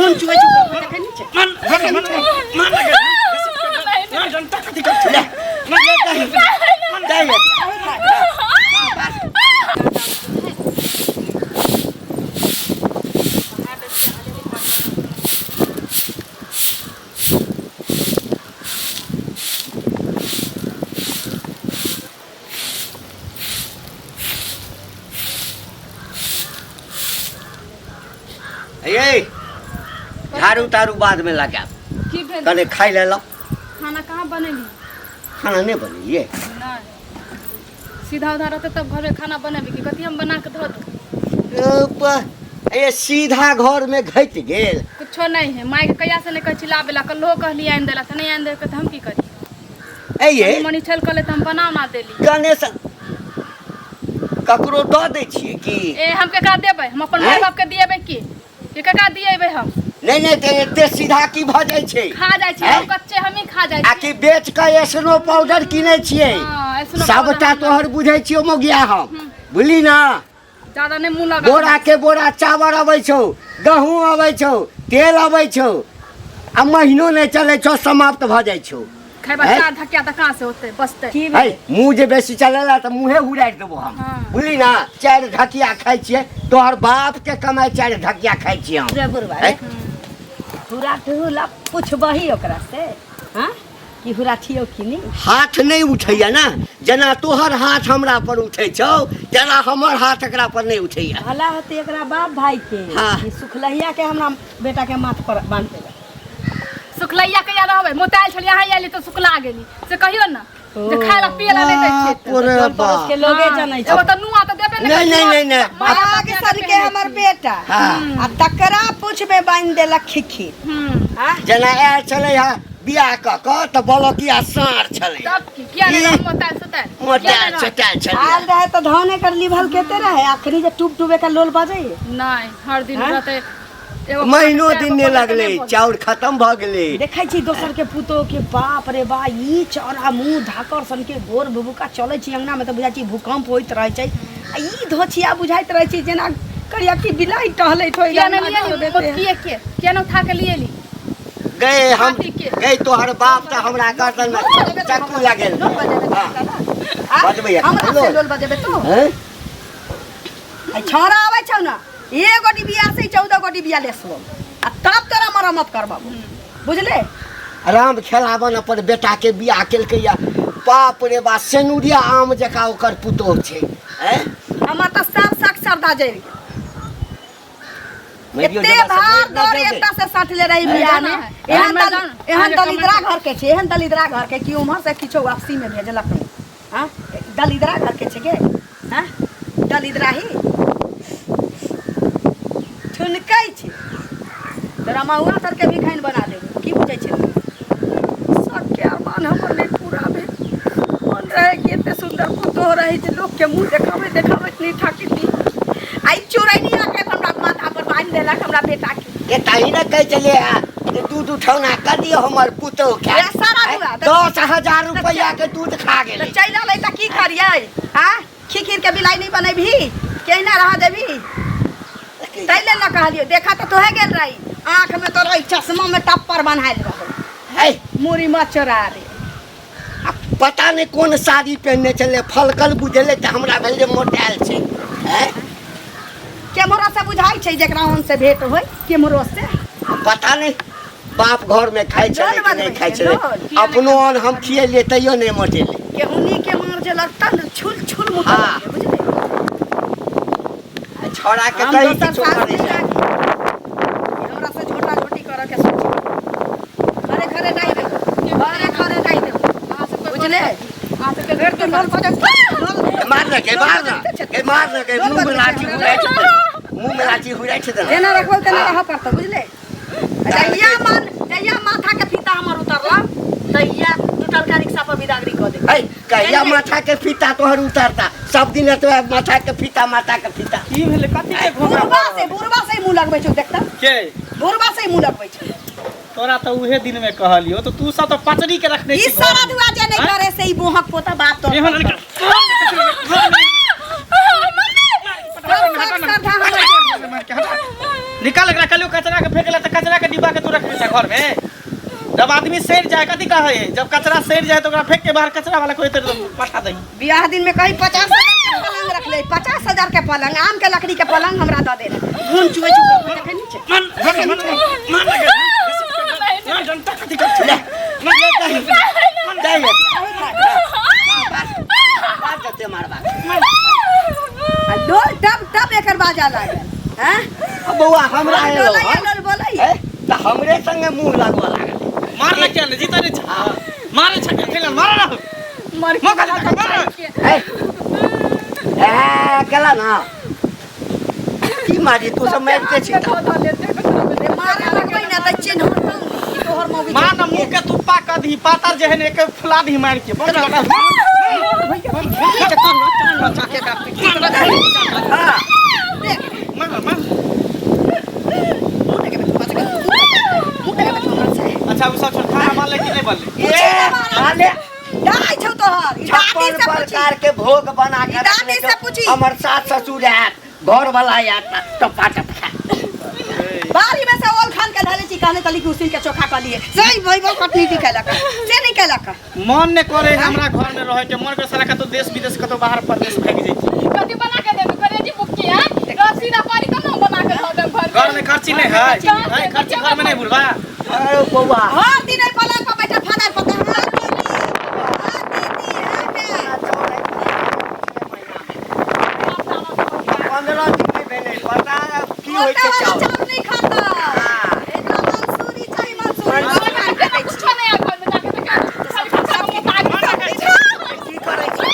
खून चुए चुका देखे नीचे मान लगे ना जनता का दिक्कत ले मन ये झाड़ू तारू बाद में लगा कने खाई ले लो खाना कहाँ बनेली खाना नहीं बनेलिए सीधा उधर रहते तब घर में खाना बनेबी कि कथी हम बना के धो दो ये सीधा घर में घट गेल कुछो नहीं है माई के कहिया से नहीं कह चिल्लाबेला कल्लो कहली आइन देला त नहीं आइन दे के हम की करी ये मनी छल कले त हम बना ना देली गणेश ककरो दऽ दै छिए कि हम केकरा देबै हम अपन माय बाप के दिएबै की ये केकरा दिएबै हम नहीं ते एते सीधा की भ जाय छै खा जाय छै हम कच्चे हम ही खा जाय छै आकि बेच के एसनो पाउडर किनै छिए सबटा तोहर बुझै छियो मोगिया हम बुझली ना ज्यादा नहीं मुंह लगा बोरा के बोरा चावल आबै छौ गहूं आबै छौ तेल आबै छौ आ महीनो नहीं चले छौ समाप्त भ जाय छौ खैबा चार धक्का त कहां से होते बसते है मुंह जे बेसी चलेला त मुंहे उड़ाइ देबो हम बुझली ना चार ढकिया खाइ छिए तोहर बाप के कमाई चार ढकिया खाइ छिए हम रे बुरबा हुरा ठुला पूछबही ओकरा से हां कि हुरा ठियो कि नहीं हाथ नहीं उठैया ना जना तोहर हाथ हमरा पर उठै छौ तेना हमर हाथ एकरा पर नहीं उठैया भला होते एकरा बाप भाई के कि सुखलहिया के हमरा बेटा के माथ पर बांध देला सुखलैया के याद रहबै मोटाइल छल यहां आइली तो सुखला गेली से कहियो ना जे खायला पियला नहीं दै छै ओरे बाप के लोगे जनै छै एगो त नुआ त देबे नहीं माया के सर के हमर बेटा आ तकरा पूछ में बांध देला खिखी हां जना आयल छलै हा बियाह क क त बलकिया सार छलै सब की किया नहीं मोटाइल चटाल छलै आल रहे त धाने कर लिभल केते रहे आखरी जे टूब टूबे का लोल बाजे नहीं हर दिन रहते महीनो दिन ने लगले चाउर खत्म भ गेले देखै छी दोसर के पुतो के बाप रे बा ई चौरा मुंह धाकर सन के गोर बुबुका चलै छी अंगना में त बुझाई छी भूकंप होइत रहै छै आ ई धोछिया बुझाइत रहै छी जेना करिया की बिलाई टहलै थोइ किया न लिए के किया न उठा के लिए ली गए हम गए तोहर बाप त हमरा गर्दन में चाकू लागल बजबै हमरा से लोल बजेबे तो हैं आ छोरा आबै छौ ना एगो डिबिया से 14 गो डिबिया लेसलो आ तब तोरा मरम्मत करबाबू बुझले आराम खेलाबन अपन बेटा के बियाह केलकै या बाप रे बा सेनुरिया आम जका ओकर पुतोह छै हैं हमर त सब सक सरदा जरि एते भार दौड़ एकटा से साटले रही बियाह में एहन दलिद्रा घर के छै एहन दलिद्रा घर के कि उम्हर से किछो वापसी में भेजलक हां दलिद्रा घर के छै के हां दलिद्रा ही ठुनकै छै तोरा महुआ तर के भी खाइन बना देबो की बुझै छै सब के अरमान हमर नहीं पूरा भेल मन रहे कि एते सुंदर पुतोह रही जे लोग के मुंह देखाबै नहीं ठाकी आई चोरैनिया के हमरा माथा पर बांध देलक हमरा बेटा के ताही न कह चले जे दूध उठौना कर दियो हमर पुतोह के सारा हुआ 10,000 रुपया के दूध खा गेलै चैल ले त की करियै हां खिखिर के बिलाई नहीं बनेबी केना रह देबी तैले न कहलियो देखा तो तोहे गेल रही आंख में तो रही चश्मा में टप्पर बनाइल रहो है मुरी मचरा रे पता नहीं कौन साड़ी पहनने चले फलकल बुझले त हमरा भेल जे मोटाइल छै हैं कैमरा से बुझाई छै जेकरा उन से भेंट होय कैमरो से पता नहीं बाप घर में खाइ छले कि नहीं खाइ छले अपनो अन हम खिएले तैयो नहीं मोटेले केहुनी के मार जे लगता न छुल छुल मुटा बुझले छोड़ा के कहीं किछो करे हमरा से छोटा छोटी करे के सोची खरे खरे नहीं दे खरे नहीं दे बुझले आ से घर तो लोल बजे मारना के मुंह में लाठी हुराइ छै जेना रखबो तेना रह पड़त बुझले जइया माथा के फीता हमर उतरला तइया टूटल का रिक्शा पर बिदागरी क दे है कहिया माथा के फीता तोहर उतरता सब दिन तो माथा के फीता की भेले कथि के बुरबा से मुंह लगबै छै देखता के बुरबा से मुंह लगबै छै तोरा तो उहे दिन में कहलियो तो तू सब तो पचड़ी के रखने ई सारा दुआ जे नहीं करे से ई बोहक पोता बात तो निकाल के रखलियो कचरा के फेंकला त कचरा के डिब्बा के तू रख दे घर में। जब आदमी सड़ जाए कथी कहे जब कचरा सड़ जाए तो ओकरा फेंक के बाहर कचरा वाला कोई तो पठा दई। बियाह दिन में कहीं 50,000 के पलंग रख ले, 50,000 के पलंग, आम के लकड़ी के पलंग हमरा दे दे। घूम चुए देखे नीचे मन जनता कथी कर ले दे बात जते मारबा डोल टप एकर बाजा लागे हैं। अब बउआ हमरा आएलो डोल बोलै त हमरे संगे मुंह लागवा लागल। मार ना क्या जीता रे मारे छक्के खेल मार ना मर के मौका दे मार ए केला ना की मारी तू सब मैच के छी मारे लगबै ना त चिन्ह तोहर मौगी मार ना मुंह के तू पाक दी पातर जेहन एक फुला दी मार के बंद लगा चाके का हां मार मार। अच्छा वो सब खाना वाले कि नहीं बनले ए माले दाई छौ तोहर दादी से प्रकार के भोग बना के दादी से पूछी हमर सास ससुर है घर वाला या टपाटप खा बारी में से ओल खान के ढाले चिकाने तली कुर्सी के चोखा कर लिए सही भइबो कटनी दिखेला का से नहीं केला का मन ने करे हमरा घर में रहे के मन के सारा का तो देश विदेश का तो बाहर प्रदेश भाग जाई। कथी बना के दे करे जी बुक्की है रसी ना पारी त ना बना के दे घर घर में खर्ची नहीं है खर्ची घर में नहीं भूलबा। अरे बउआ हर दिन पलंग पर बैठा फादर पता नहीं खाता इतना मंसूरी चाहिए मंसूरी कुछ नहीं है घर में जाके देख खाली खर्चा को ताक की करे छी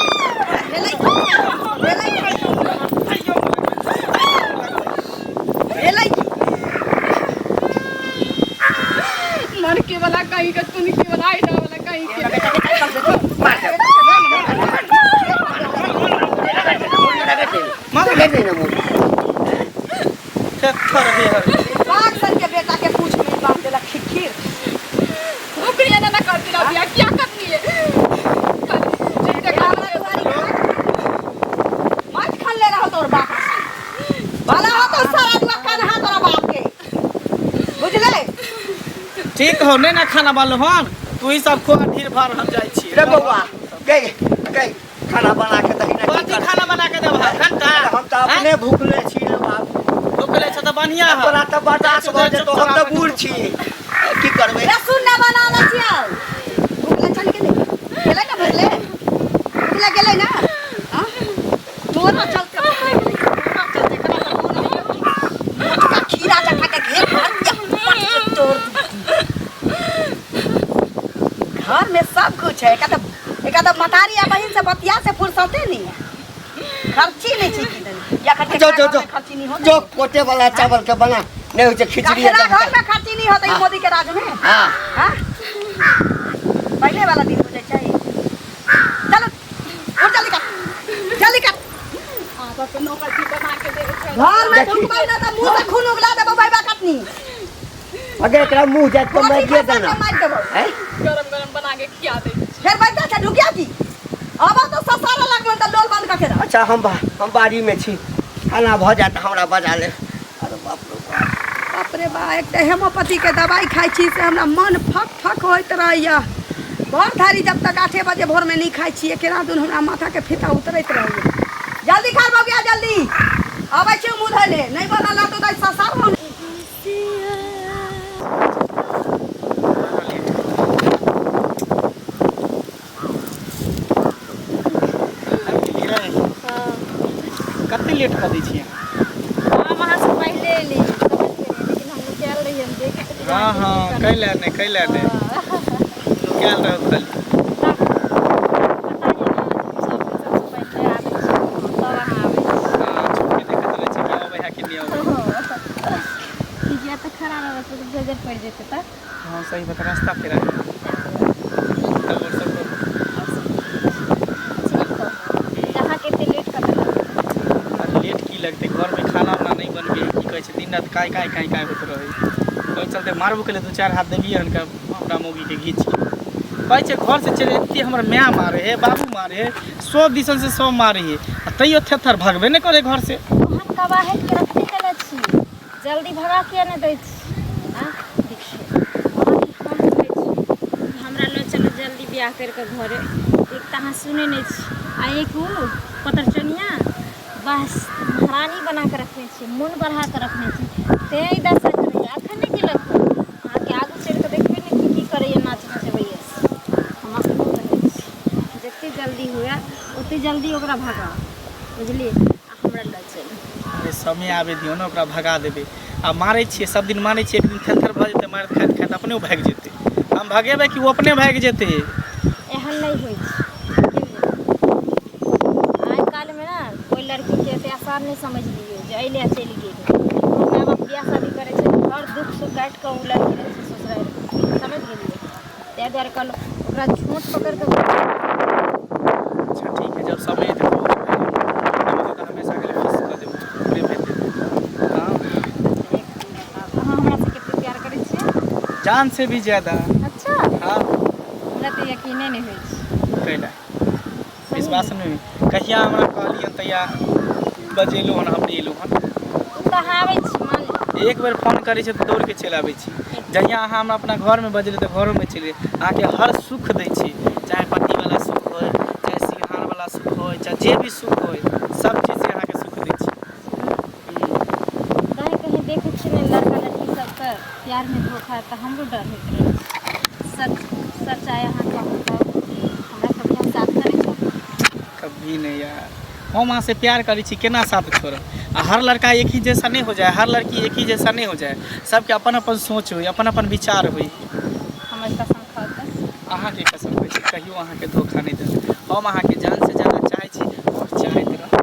मर के वाला कहीं का तू के वाला आइडा वाला कहीं के मार ले नहीं ना थर है बाग सन के बेटा के पूछ में बांध देला खिखिर रुकरिया ना करती रह बिया क्या करनी है जिते खाना तुम्हारी मत खा ले रहा तोर बाप भला हो तो सारा दुआ कान हाथ तोरा बाप के बुझले ठीक हो नहीं ना खाना वालो हन तू ही सब को ढेर भार हम जाई छी। रे बउआ गई खाना बना के दही ना कथी खाना बना के देब घंटा हम तो अपने भूखले छी रे बाप भूखले छ त बढ़िया है तोरा त बर्दाश्त हो जे तो हम तो बूढ़ छी की करबे रसूल ना बनाना छियो भूखले चल के नहीं गेले ना भूखले गेले ना हां तोरा चलते खीरा चखा के घेर मार तोड़ घर में सब कुछ है एक मतारी या बहन से बतिया से फुर्सते नहीं है खर्ची नहीं छी की या खर्ची नहीं होता जो कोटे वाला चावल के बना नहीं हो खिचड़ी घर में खर्ची नहीं होता मोदी के राज में हां हां पहले वाला दिन हो जाए चाहिए चलो उठ जल्दी कर आप अपन नौकर की बना के दे घर में ढुकबै ना त मुंह से खून उगला देबो भाईबा कटनी अगर एकरा मुंह जात तो मैं दिए देना हैं गरम गरम बना के खिया दे फिर बैठा छ ढुकिया की अब तो ससारा लगल त डोल बंद करके रख अच्छा हम बाड़ी में छी खाना भ जात हमरा बजा ले अरे बाप रे बा एक त हेमोपैथी के दवाई खाई छी से हमरा मन फक फक होइत रहैया भोर थारी जब तक 8 बजे भोर में नहीं खाई छी एकेरा दिन हमरा माथा के फीता उतरैत रहैया जल्दी खा हो गया जल्दी आबै छी मुंह धोले नहीं बनला तो दाई ससार हो कते लेट कर दै छियै हां वहां से पहले ले लेकिन हम लोग चल रही हम देख हां कैला नहीं क्या रहो कल पड़ जेते त हां सही बता रास्ता फेरा जहां के लेट कर लेट की लगते घर में खाना वाना नहीं बनबे की कहै छै दिन रात काय होत रहे ओइ चलते मारबो के लिए 2-4 हाथ देबिए हनका हमरा मोगी के घीच कहै छै घर से चले एते हमर माय मारे है बाबू मारे है 100 दिसन से 100 मारे है तैयो थेथर भागबे नहीं करे घर से हम कबाहे के रखते चले छी जल्दी भगा किया नहीं दै छी देखिए हम कहै छी हमरा लो चलो जल्दी ब्याह करके घरे एक तऽ अहाँ सुनै नहीं छी आ एक वो पतरचनिया बस महारानी बना के रखने छी मन बढ़ा के रखने छी ते इधर से करे अखन नहीं केलक अहाँ के आगू चल के देखबे नहीं की करे नाच नचबैया हम अपनो कहै छी जते जल्दी हुए ओते जल्दी ओकरा भगा बुझलिए हमरा लो चल अरे समय आबे दियो ना ओकरा भगा देबे आ मारै छियै सब दिन मारै छियै एक दिन थरथर भऽ जेतै मारैत खाइत खाइत अपने भागि जेतै हम भगेबै कि वो अपने भागि जेतै एहन नहीं होइ आइ काल्हि में ना कोई लड़की के एते आसान नहीं समझ लियो जे अइले चलि गेल माय बाप बियाह शादी करे छै हर दुख सुख काटि कऽ उ लड़की रहे छै ससुराल समझ गेलिए ताहि दुआरे कल ओकरा झूठ पकड़ के अच्छा ठीक है जब समय एतै तो हमेशा के लिए मिस कर देबै प्रेम हेतै हाँ अहाँ हमरा से कते प्यार करै छियै जान से भी ज्यादा अच्छा हाँ हमरा तऽ यकीने नहीं होइ छै कैला विश्वास नहीं कहिया हमरा कहलियन तैया बजेलहुँ हन हम एलहुँ हन तू तऽ आबै छी मान ले एक बेर फोन करै छै तऽ दौड़ के चलि आबै छी जहिया अहाँ हमरा अपना घर में बजेलियै तऽ घरों में चलिए अहाँके हर सुख दै छी चाहे पति वाला सुख होय चाहे सिंहार वाला सुख होय चाहे जे भी सुख होय सब चीज से अहाँके सुख दै छी कहीं कहीं देखै छियै ने लड़का लड़की सबके प्यार में धोखा तऽ हमरो डर होइत रहै सच सच्चाई अहाँ कहू तऽ हमरा कभी हम साथ करै छी कभी नहीं यार हम अहाँ से प्यार करै छी केना साथ छोड़ब आ हर लड़का एक ही जैसा नहीं हो जाए हर लड़की एक ही जैसा नहीं हो जाए सबके अपन अपन सोच होई अपन अपन विचार होई हमर कसम खाओ तऽ अहाँके कसम होइ छै कहियो अहाँके धोखा नहीं देब हम अहाँके जान से ज्यादा चाहै छी और चाहैत रहब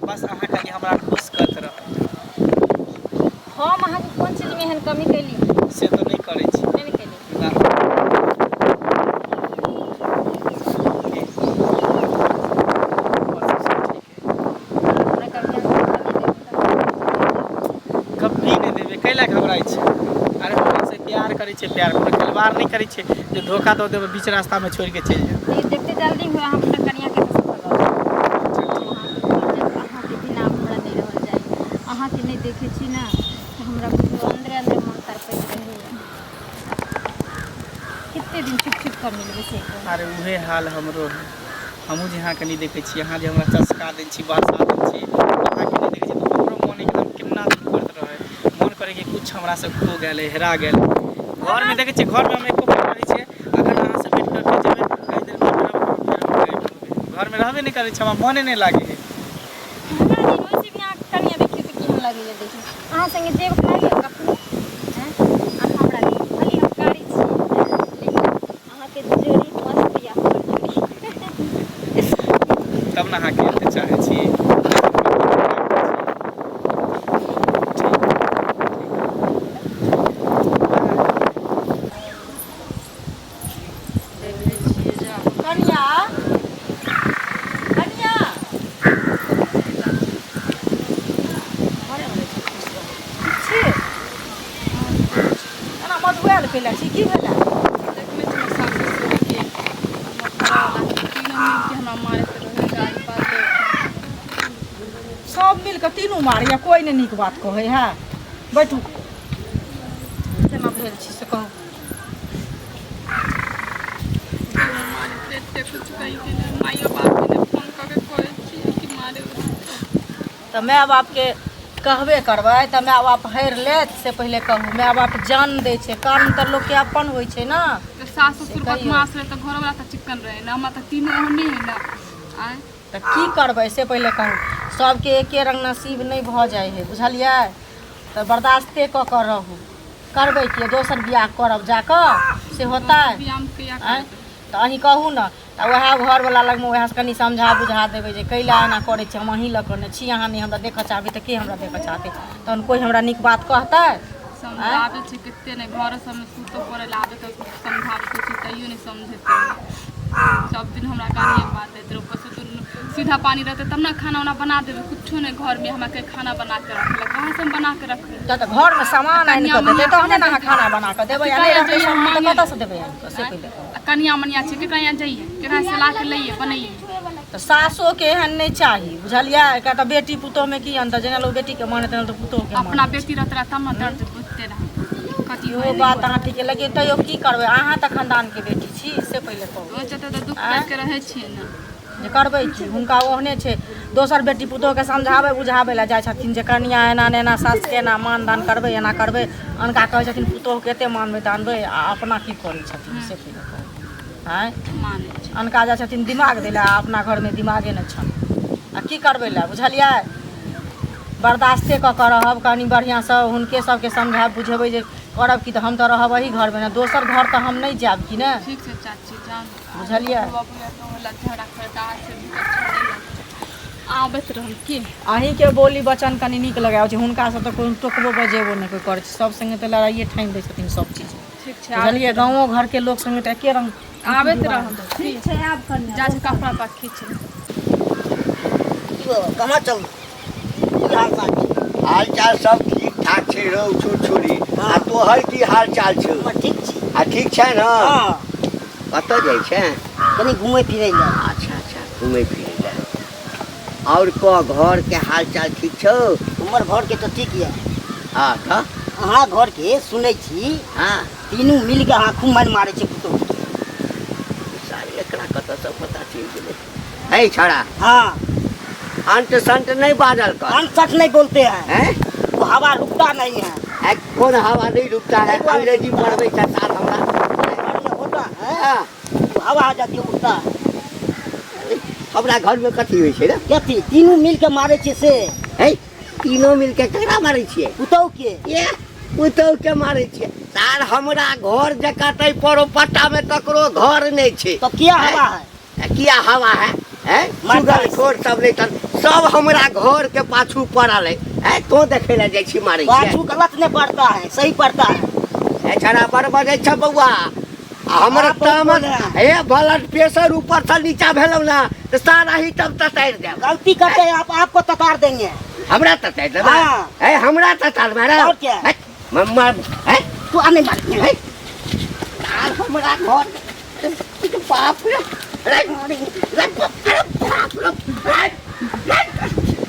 बस अहाँ खाली हमरा खुश करत रहब हम अहाँके कोन चीजमे एहन कमी कैली से तो नहीं करै छी नहीं कैली ना हमरा कभी कभी नहीं देबे कैला घबराइ छै अरे हमरा से प्यार करै छै प्यार कोनो खिलवाड़ नहीं करै छै जे धोखा दऽ देबै बीच रास्ता में छोड़ के चलि जाएब ये देखते जल्दी हुए हम अपना कनिया के कसम भगवान अहाँ के बिना हमरा नहीं रहल जाए अहाँ के नहीं देखे छी ना तो हमरा कुछ अंदरे अंदरे मन तड़पैत रहैया कितने दिन छुप छुप कर मिलबे से अरे उहे हाल हमरो है हमहूँ जे अहाँके नहीं देखै छी अहाँ जे हमरा चस्का दै छी बरसा दै छी अहाँके नहीं देखै छी तऽ हमरो मन एकदम केना दुख करैत रहै मन करे कि कुछ हमरा से खो गेल हेरा गेल घर में देखै छियै घर में हम एको बार रहै छियै अगर अहाँ से भेंट करके जेबै कई देर बाद घर में रहबे नहीं करै छै हमरा मने नहीं लागे है हमरा दिन वैसे भी अहाँ कनिया देखियो तऽ केहन लागैया देखियो अहाँ संगे जेब खाइए कखनो हैं अहाँ हमरा नहीं खाली हम कारी छी लेकिन अहाँ के जोड़ी मस्त या हमर जोड़ी तब ना अहाँके एते चाहै छी कनिया कनिया छी एना मधुआल कैला छी की भेला देखले छी हमर सासु ससुर के हमरा मारैत रहै गाड़ी पाते सब मिल के तीनू मारिया कोई ने नीक बात कहै है बैठू केना भेल छी से कहू कुछ कही के माइयो बाप के फोन करके कहै छी कि मारे तऽ माय बापके कहबे करबै तऽ माय बाप हरि लेत से पहिले कहू माय बाप जान दै छै कारण तऽ लोकके अपन होइ छै ने सास ससुर बदमाश रहे तो घर वाला तो चिक्कन रहे ना हमरा तो तीनों ओहने है ना आय तऽ की करबै से पहिले कहू सबके एके रंग नसीब नहीं भऽ जाइ है बुझलियै तऽ बर्दाश्ते कऽ कऽ रहू करबै कि दोसर बियाह करब जाकऽ से होतै व्यायाम किया आँय तऽ अहीं कहू ने तऽ वएह घरवला लगमे वएह कनि समझा बुझा देबै जे कैला एना करै छी हम अहीं लऽ कऽ ने छी अहाँ नहि हमरा देखऽ चाहबै तऽ के हमरा देखऽ चाहतै तहन कोइ हमरा नीक बात कहतै समझाबे छै कितने ने घर सब में सुतो पड़े लाबे तो समझाबे छै तैयो नहीं समझते सब दिन हमरा गालिए बात है तेरे ऊपर से तो सीधा पानी रहते तब ना खाना वाना बना देवे कुछो नहीं घर में हमरा के खाना बना के रखले कहां से हम बना के रखे तऽ घर में सामान आनि कऽ देतै तहने ने अहाँ खाना बना कऽ देबै आ नहि रहतै सामान तऽ कतऽसँ देबै आनि कऽ से पहिले कनिया मनिया छै केकरा यहाँ जाइए केकरा से ला के लइए बनइए तो सासो के एहन नहीं चाहिए बुझलिए का तो बेटी पुतोह में की अंतर जेना लोग बेटी के माने तेना तो पुतोह के अपना माने बेटी रहता तब न दर्द बुझते रह कथी वो बात अहाँ ठीक लगे तैयो की करबै अहाँ तऽ खानदान के बेटी छी इससे पहले कहू ओ जते तऽ दुख करके रहै छियै न जे करबै की हुनका ओहने छै दोसर बेटी पुतोह के समझाबै बुझाबै लए जाइ छथिन जे कनिया एना एना सास के एना मान दान करबै एना करबै अनका कहै छथिन पुतोह के एते मानबै तऽ आनबै आ अपना की करै छथिन से पहले कहू आँय मानै छै अनका जाइ छथिन दिमाग दै लए अपना घरमे दिमागे नहि छनि आ की करबै लए बुझलियै बर्दाश्ते कऽ कऽ रहब कनि बढ़िआँसँ हुनके सबके समझायब बुझेबै जे करब की तऽ हम तऽ रहब एही घरमे ने दोसर घर तऽ हम नहि जायब कि ने ठीक छै चाची जान बुझलियै झगड़ा करता से आबैत रहल की अहीँके बोली वचन कनि नीक लगाबै छै हुनकासँ तऽ कोइ टोकबो बजेबो नहि कोइ करै छै सब सङ्गे तऽ लड़ाइए ठानि दै छथिन सब चीज ठीक छै बुझलियै गाँवो घरके लोक सङ्गे तऽ एके रङ्ग आबैत रहल ठीक छै आब कनि जा छै कपड़ा पर खींच कहाँ चल हाल चाल सब ठीक ठाक छै रौ छोरी आ तोहर की हाल चाल छौ ठीक छी आ ठीक छै ने हाँ कतऽ जाइ छै कनी घूमे फिरे ला अच्छा घूमै फिरै लए और कह घर के हाल चाल ठीक छौ हमर घर के तो ठीक है हाँ तऽ अहाँ घर के सुनै छी हाँ तीनू मिल के अहाँ खूब मारि मारे छै पुतोह सारी एकरा कतऽसँ पता चलि गेलै है छड़ा हाँ अंट संट नहीं बादल कर हम सच नहीं बोलते हैं हैं वो हवा रुकता नहीं है है कौन हवा नहीं रुकता है अंग्रेजी पढ़बै छै साल हमरा बढ़िया होता है हाँ, वो हवा जाके उठता है हमरा घर में कथी होइ छै रे क्या थी तीनू मिल के मारे छै से है तीनों मिल के केकरा मारै छियै पुतोह के ये पुतोह के मारै छियै सार हमरा घर जकाँ तै परो पट्टा में ककरो घर नहीं छै तो क्या हवा है किया हवा है सुगर खोर सब नहीं तन सब हमरा घर के पाछू पड़ल है तो देखे ला जाइ छी मारै छियै बाजू गलत नहीं पड़ता है सही पड़ता है छड़ा बड़ बजै छ बौआ आ हमर अहाँ बहुत तामत बोले हैं। हे ब्लड प्रेशर ऊपर से नीचा भेलौ ना तो सारा ही तब ततार देब गलती करते हैं आप आपको ततार देंगे हमरा ततार देब हाँ। है हमरा ततार मारा और क्या? मम्मा है तू आने मार है तार हमरा घर बाप रे अरे बाप रे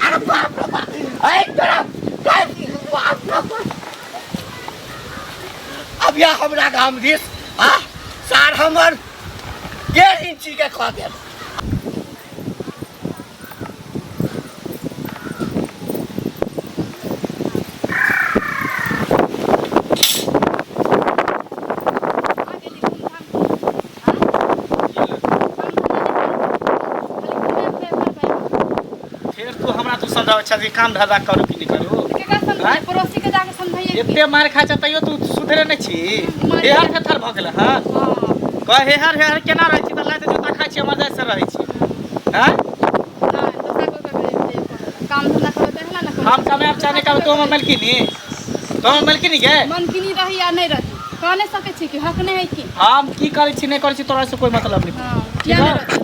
अरे बाप रे बाप है तोरा बाप रे बाप अब या हमरा गाम दिस आ सार हमर 1.5 इंची के खा देब फिर तू हमरा तू समझाओ अच्छा जी काम धंधा करू कि नहीं करू केकरा समझाई पड़ोसी के जाके समझाइए एते मार खा छ तैयो तू सुधरे नहीं छी हेहर फेथर भ गेल हां कह हेहर केना रहै छी त लाइट जोता खाइ छी हमर जाय से रहै छी हैं काम धंधा करे देहला ना हम समय अब चाहने का तो हमर मलकिनी तो हमर मलकिनी के मन किनी रही या नहीं रही कह नहीं सके छी कि हक नहीं है कि हम की करै छी नहीं करै छी तोरा से कोई मतलब नहीं हां क्या नहीं रहते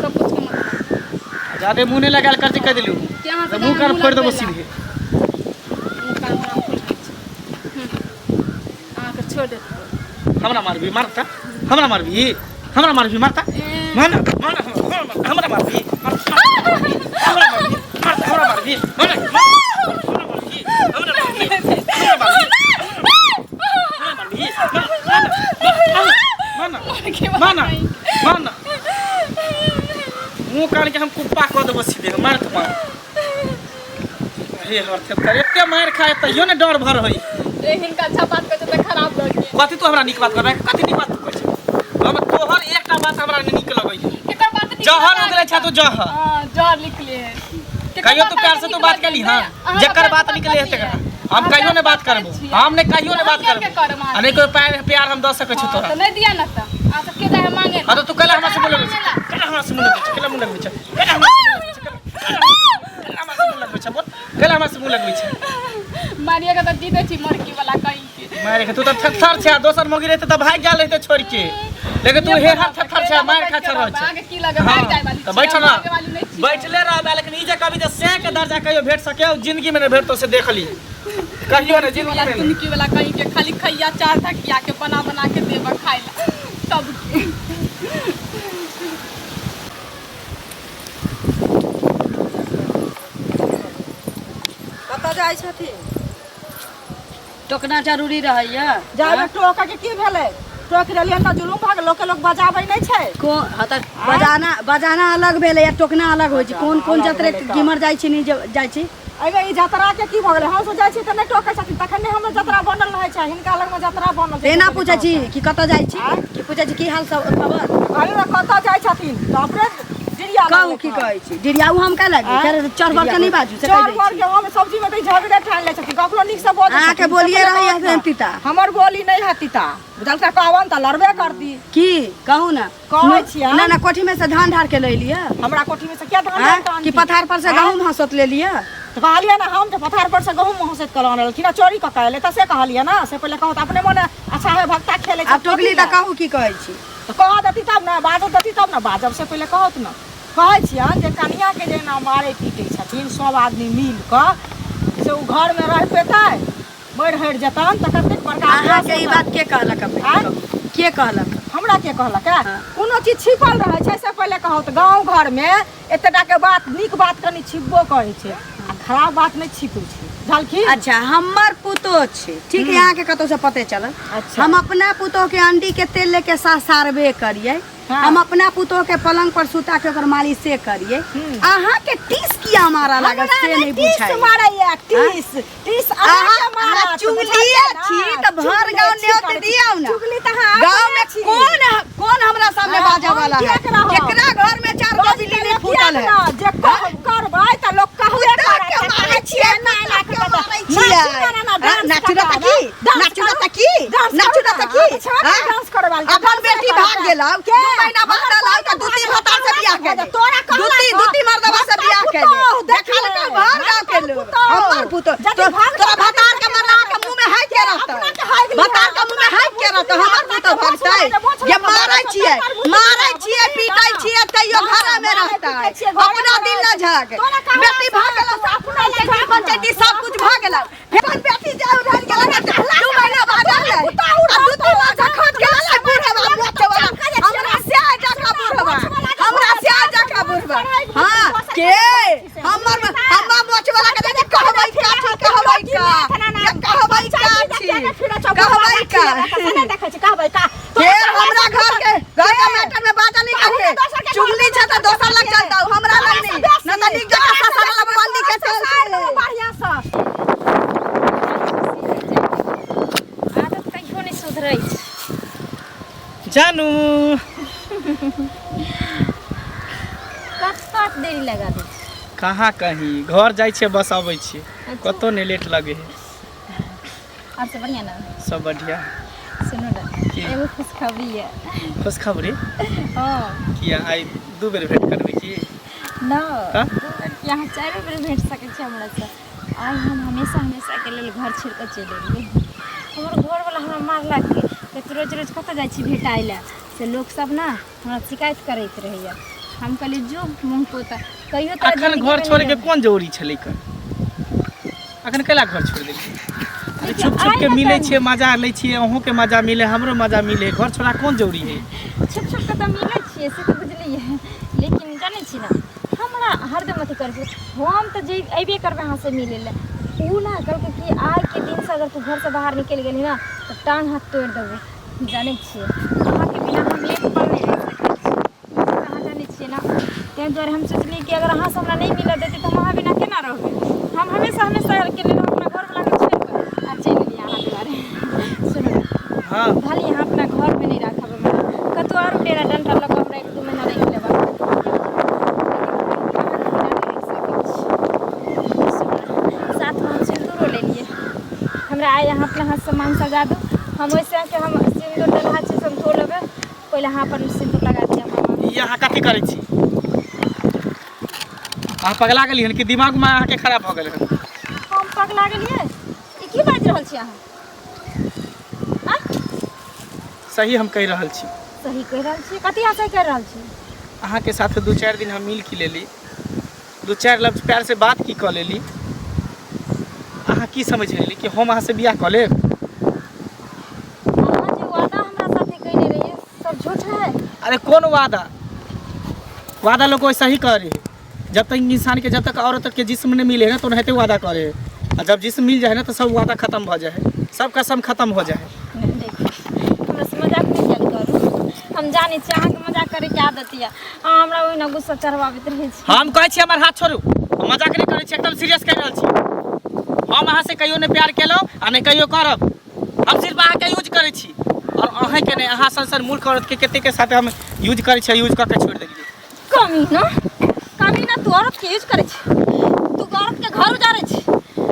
सब कुछ के मतलब ज्यादा मुंह नहीं लगाल कर कह दिलू क्या हां तो मुंह कर फोड़ देबो सीधे आके छोड़ दे हमरा मारबी मारता हमरा मारबी मारता मन हमरा मारबी मुँह कान के हम कुप्पा कह देबो सीधे मार के मार हे हर थेतर एते मार खाए तइयो ने डर भर होई हिनका अच्छा बात कर तो खराब लगे कथि तू हमरा नीक बात कर कथि नीक बात तू कहै छै हम तोहर एकटा बात हमरा नीक लगै छै केकर बात नहीं जहर उगले छ तू जहर हां जहर निकले है कहियो तू प्यार से तू बात कैली हां जकर बात निकले है तकरा हम कहियो ने बात करबो हम ने कहियो ने बात करबो आ नहीं कोई प्यार हम द सकै छी तोरा तो नहीं दिया ना तो आ सब के जाए मांगे हां तो तू कल हमरा से बोले कल हमरा से बोले कल मुंह लगबै छ कल हमरा से मुंह लगबै छ बोल कल हमरा से मुंह लगबै छ मारिएगा तो जीते छी मरकी वाला कहीं के मारे के तू तो थर छ दोसर मोगी रहते त भाग गेल रहते छोड़ के लेकिन तू हे हाथ थर छ मार खा छ रह छ आगे की लगे भाग जाए वाली तो बैठ ना आगे वाली नहीं छी। बैठले रह लेकिन ई जे कभी जे से के दर्जा कहियो भेट सके जिंदगी में ने भेट तो से देख ली कहियो ने जिंदगी वाला में तुनकी वाला कहीं के खाली खैया चार धकिया के बना के देबा खाइला सब जाइ छथिन टोकना जरूरी रहैया जाबे टोका के की भेलै टोक रहलियन त जुलुम भाग लोग बजाबै नै छै बजाना अलग भेलै या टोकना अलग होइ छै कोन जतरे कीमर जाइ छी नहीं जाइ छी अगे ई जतरा के की भ गेलै हम सोचै छी त नै टोकै छथिन तखन नै हमर जतरा बनल रहै छै हिनका लग में जतरा बनल छै एना पूछै छी कि कतऽ जाइ छी कि पूछै छी की हाल सब खबर अरे कतऽ जाइ छथिन त अपने डिरिया कहू की कहै छी डिरियाऊ हम का लागी फेर चढ़बर के नहीं बाजू से कह दै चढ़ के हम सब्जी में झगड़े ठान ले छथिन ककरो निक से बोल अहाँ के बोलिए रही है तीता हमर बोली नै हतिता बुझल का कहवन त लड़बे करती की कहू ना कहै छियै ना कोठी में से धान ढार के ले लिया हमरा कोठी में से क्या धान ढार कि पथार पर से गहूम हंसत ले लिया तो कहलिए ना हम तो पथार पर से गहूम हंसत कलान रहल कि ना चोरी क कहले त से कहलिए ना से पहले कहत अपने मन अच्छा है भक्ता खेले अब टोकली त कहू की कहै छी तो कह देती तब ना बाजब देती तब ना बाजब से पहले कहत ना कहै छियन जे कनिया के जे ना मारे पीटे छथिन सब आदमी मिल क से उ घर में रह पेतै मर हट जतन त कतेक बड़का अहाँ के ई बात के कहलक के कहलक हमरा के कहलक कोनो चीज छिपल रहे छै से पहले कहत गांव घर में एतटा के बात नीक बात कनी छिपबो करै छै आ खराब बात नहीं छिपै छै झलकी अच्छा हमर पुतो छे ठीक है यहाँ के कतो से पते चल अच्छा। हम अपना पुतो के अंडी के तेल लेके सारबे करिए हम अपना पुतो के पलंग पर सुता के ओकर मालिश से करिए अहाँ के टीस किया मारा लागत से नहीं बुझाई टीस मारैया टीस अहाँ के मारा चुगलिए छी त भर गांव न्योत दियौ ना चुगली त हां गांव में कौन हमरा सामने बाजा वाला है केकरा घर में 4 गो बिल्ली फूटल है जे करबै त लोग कहबे करे मारै छियै ना ना के मारै छियै नाचुरा त की डांस करबा अपन बेटी भाग गेलौ 2 महीना बाद लाल का दूती भतार से बियाह के तोरा दूती मर्दवा से बियाह के देखल का घर गांव के लोग हमर पुतो तोरा भतार के मरला के मुंह में हाथ के रहत भतार के मुंह में हाथ के रहत हमर पुतो भगतै ये मारै छियै पीटै छियै तैयो घर में रहतै अपना दिल न झाग बेटी भाग गेलौ अपना बेटी पंचायती सब कुछ भाग गेलौ फेर बेटी जाउ रह गेलौ 2 महीना बाद आलै आ दूती माथा खट गेलै बुढ़वा मोटे वाला हमरा से आजा का बुढ़वा हां के हमर मोच वाला के देख कहबै का फेर हमरा घर के मैटर में बात नहीं करे चुगली छ त दोसर लग चल जाऊ हमरा लग नहीं न त निक जका ससुर वाला बंदी के चल बढ़िया सा आदत कहियो नहीं सुधरै छै जानू कत देरी लगा दे कहाँ कहीं घर जाइ छियै बस अबै छियै कतौ नहीं लेट लगे है और सब बढ़िया ना सब बढ़िया सुनो ना एगो खुशखबरी है खुशखबरी हां किया आई 2 बेर भेंट करबे की ना का यहाँ 4 बेर भेंट सके छै हमरा से आई हम हमेशा के लेल घर छोड़ के चलि एलिए हमर घर वाला हमरा मारलक के रोज कत जाइ छी भेटाइला से लोग सब ना हमरा शिकायत करैत रहैया हम कहली जो मुंह पोता कहियो त अखन घर छोड़ के कोन जरूरी छलै कर अखन कैला घर छोड़ देली छुप के मिले छियै मजा ले छियै अहूँ के मजा मिले हमरो मजा मिले घर छोड़ा कौन जरूरी है छुप के त मिले छियै से त बुझलिए लेकिन जानै छी ना हमरा हरदम अथी करबे हम त जे अइबे करबे अहाँ से मिले ले उ ना कहलके कि आज के दिन से अगर तू घर से बाहर निकल गेली ना तो टांग हाथ तोड़ देबे जानै छियै अहाँ के बिना हम एक पल नहीं रह सकते कहाँ जानै छियै ना तै द्वारे हम सोचली कि अगर अहाँ से हमरा नहीं मिल देती तो हम अहाँ बिना केना रहबे हम हमेशा के लिए अपना घर वाला के छोड़ कर आ चल गेली अहाँ दुआरे सुनो हां खाली यहाँ अपना घर में नहीं रखब हमरा कतो और डेरा डंटा लग हमरा 1-2 महीना रख लेबा साथ में हम सिंदूर ले लिए हमरा आए यहाँ अपना हाथ से मान सजा दो हम वैसे के हम सिंदूर डल हाथ से हम धो लेबे पहले हाथ पर सिंदूर लगा दिया मामा यहाँ कथी करै छी अहाँ पगला गेली हन कि दिमाग में अहाँ के खराब भ गेल हन हम पगला गेलिए ई की बाज रहल छी अहाँ सही हम कह रहल छी सही कह रहल छी कथी आशा कर रहल छी अहाँ के साथ 2-4 दिन हम मिल की लेली 2-4 लफ्ज प्यार से बात की क लेली अहाँ की समझ लेली कि हम अहाँ से बियाह क लेब अहाँ जे वादा हमरा साथे कइले रहिए सब झूठ है अरे कौन वादा लोग वैसा ही करे जब तक इंसान के जब तक औरत के जिस्म नहीं मिले ना तो नहीं वादा करे और जब जिस्म मिल जाए ना तो सब वादा खत्म हो जाए, सब कसम खत्म हो जाए। हमरा से मजाक नहीं कल करू, हम जाने छी अहाँ के मजाक करे के आदत या हमरा ओहि ना गुस्सा चढ़वाबैत रहै छी। हम कहै छी हमर हाथ छोड़ू, हम मजाक नहीं करै छी, एकदम सीरियस कह रहल छी। हम अहाँ से कहियो नहीं प्यार केलहुँ आ नहीं कहियो करब, हम सिर्फ अहाँ के यूज करै छी और अहाँ के नहीं। अहाँ संसार मूर्ख औरत के कते के साथ हम यूज करै छी, यूज करके छोड़ देलिए। कमी ना तू औरत के यूज करे छी, तू औरत के घर उजारे छी।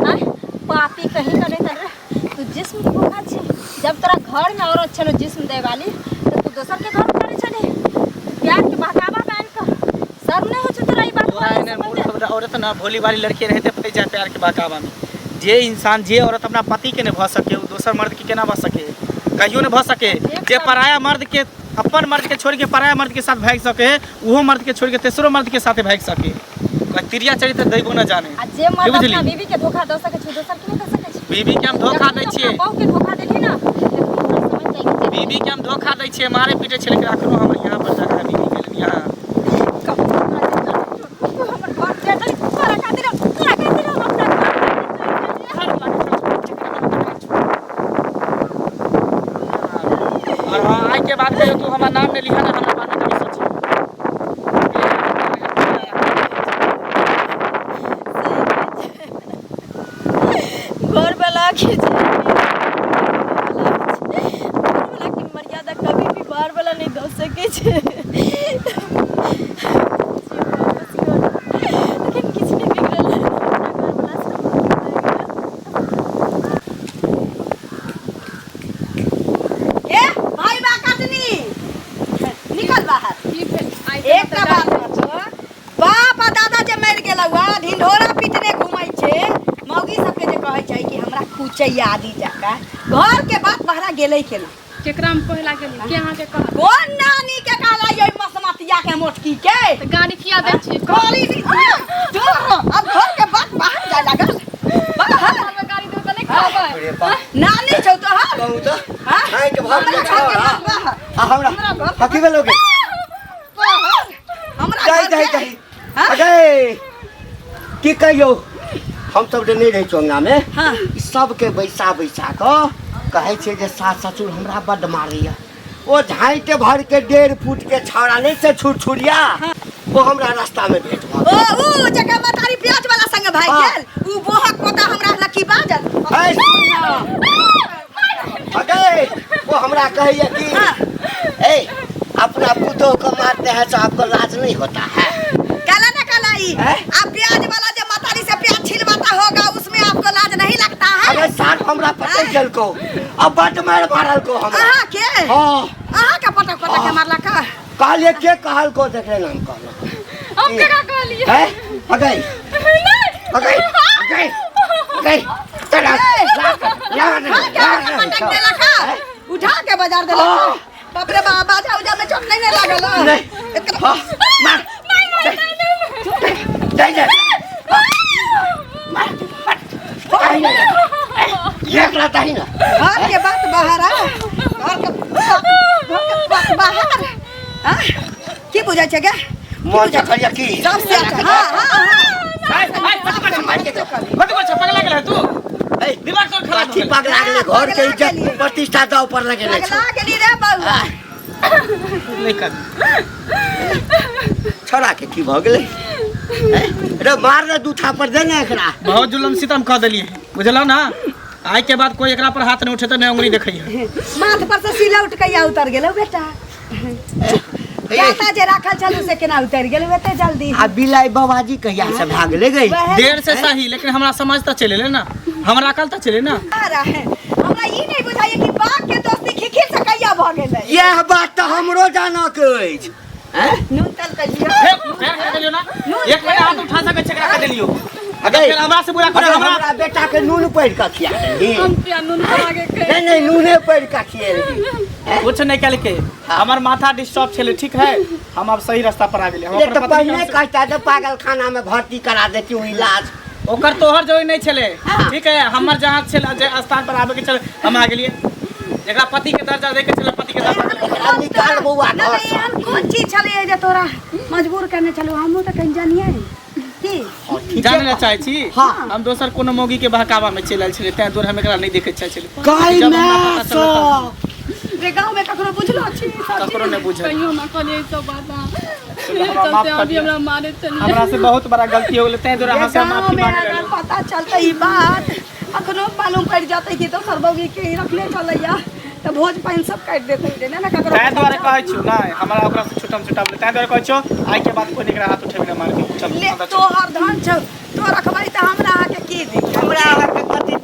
आय पापी कहीं करे तर तू जिस्म के भूखा छी। जब तोरा घर में औरत चलो जिस्म दे वाली तो तू दोसर के घर करे चले। प्यार के बहकावा पहन कर शर्म नहीं हो छ तोरा ई बात मूर्ख औरत ना भोली वाली लड़की रहते फंस जाए प्यार के बहकावा में। जे इंसान जे औरत अपना पति के नहीं भ सके वो दोसर मर्द के केना भ सके, कहियो नहीं भ सके। जे पराया मर्द के अपन मर्द के छोड़ के पराया मर्द के साथ भाग सके, वो मर्द के छोड़ के तेसरो मर्द के साथ भाग सके। तिरिया चरित्र दैबो न जाने। आ जे मर्द अपना बीवी के धोखा द सके छै दोसर के नहीं द सके छै। बीवी के हम धोखा दै छियै, बहु के धोखा देली ना समझ जाएगी। बीवी के हम धोखा दै छियै, मारे पीटे छै, लेकिन अखनो हम यहाँ पर जाकर बीवी के लिए यहाँ हमर घर के तरी तोरा खातिर और हाँ आज के बाद तू हमारा नाम नहीं लिखा ना, हमारे बारे में कभी सोची। घर वाला के मर्यादा कभी भी बाहर वाला नहीं दे सके छे। लेकिन किछ नहीं बिगड़ल ए भाई बा काटनी निकल बाहर। एक टा बात बतो, बाप आ दादा जे मर गेलौ ढिंढोरा पीटने घुमै छे, मौगी सबके जे कहै छै कि हमरा कुचैया आदि जाका घर के बात बहरा गेलै केना। केकरा में पहला गेली के अहाँ के कह कोन नानी के कहला ये मसमतिया के मोटकी के तो गाड़ी खिया दे छी। कोली जो अब घर के बात बाहर जाय लागल। बाहर गाड़ी दे तो नहीं खाबे। नानी छौ तो हां कहू तो हां हां के भाग ले हमरा हमरा हकीवे लोगे हमरा जाई जाई जाई अगे की कहियो हम सब नहीं रहे चोंगा में। हां सब के बैसा बैसा को कहे छे जे सास ससुर हमरा बड मारिया। ओ झाइटे भर के 1.5 फुट के छौड़ा नहीं से छुरछुरिया वो हमरा रास्ता में भेट भ ओ जगह मतारी प्याज वाला संग भाई गेल उ बोहक पोता हमरा लकी बाजल। अगे वो हमरा कहिए कि ए अपना पुतों को मारते हैं तो आपको लाज नहीं होता है। काला ना कालाई आप प्याज वाला जो मतारी से प्याज छिलवाता होगा उसमें आपको लाज नहीं लगता है। अरे साथ हमरा पता चल को अब बट मार मारल को हम आहा के हां आहा का पटक पटक के मारला का कहले के कहल को देखले नाम कहलो हम केकरा कहलिए है अगे अगे अगे अगे चला पटक देला का उठा के बाजार देला बाप रे बाप बाजा उजा में चोट नहीं लागल नहीं हां मार जाई जा एक लाता ही ना घर के बात बाहर आ घर के बात बाहर हां की बुझाय छै गे मन चखलिया की सब से हां मत बोल पगला गेल है तू। ए दिमाग तोर खराब ठीक पगला गेले घर के इज्जत प्रतिष्ठा दाव पर लगेले पगला गेली रे बउआ नहीं कर छोड़ा के की भ गेले रे मार रे दू थापर दे ना एकरा। बहुत जुल्म सितम कह देलिए बुझलो ना। आज के बाद कोई एकरा पर हाथ नहीं उठे तो नहीं उंगली देखइए। माथ पर से सिला उठ के उतर गेलो बेटा जाता जे राखल छलू से केना उतर गेल एते जल्दी। आ बिलाई बाबाजी कहिया से भाग ले गई देर से सही लेकिन हमरा समझ त चले ले ना, हमरा अकल त चले ना। हमरा ई नहीं बुझाइए कि बाप के दोस्ती खिखिर से कहिया भ गेलै। यह बात तो हमरो जाना के अछि हैं नून तल के जियो फेर कर देलियो ना, एक बेर हाथ उठा सके छकरा कर देलियो। अगे फिर हमरा से बुरा करे हमरा बेटा के नून पैर का खिया देली। हम पिया नून खा के नहीं नहीं नूने पैर का खिएली कुछ नहीं कल के हमर माथा डिस्टर्ब छले ठीक है। हम अब सही रास्ता पर आ गेले। हम ये अपन तो पत्नी पहले कहता तो पागल खाना में भर्ती करा देती हूँ इलाज। ओकर तोहर जोई नहीं छले ठीक है। हमर जहां छले स्थान पर आवे के चले हम आ गेलिए। एकरा पति के दर्जा दे के चले पति के दर्जा निकाल बउआ घर नहीं हम कौन चीज छले जे तोरा मजबूर करने चलो हमहु त कहीं जानिए की हाँ, ठीक जाने है। ला चाहे छी हाँ। हम दोसर कोनो मौगी के बहकावा में चलल छले तै दूर हम एकरा नहीं देखे चाहे छले गाय जब में हमरा पता चलल रे गाँव में ककरो बुझलो छी ककरो नहीं बुझल कहियो हमरा कहलिए सब बात हमरा माफ चलते कर अभी दिया। हमरा मारे चली हमरा से बहुत बड़ा गलती हो गेलै तै दूर अहाँ से गाँव माफी में मांग अगर लेलहुँ पता चलते ई बात अखनो मालूम पड़ जाते कि तो सरबौगी के ही रखले चलैया तो भोज पाइन सब काट देते रे ना ककरो तै द्वारे कहै छी नहीं हमरा ओकरा से छुटम छुटा बोले तै द्वारे कहै छी आइ के बाद कोई एकरा हाथ उठेबे ना मार के चल ले अंदर चल। तोहर धन छौ तो रखबै त हमरा आके की दी हमरा अहाँके कथी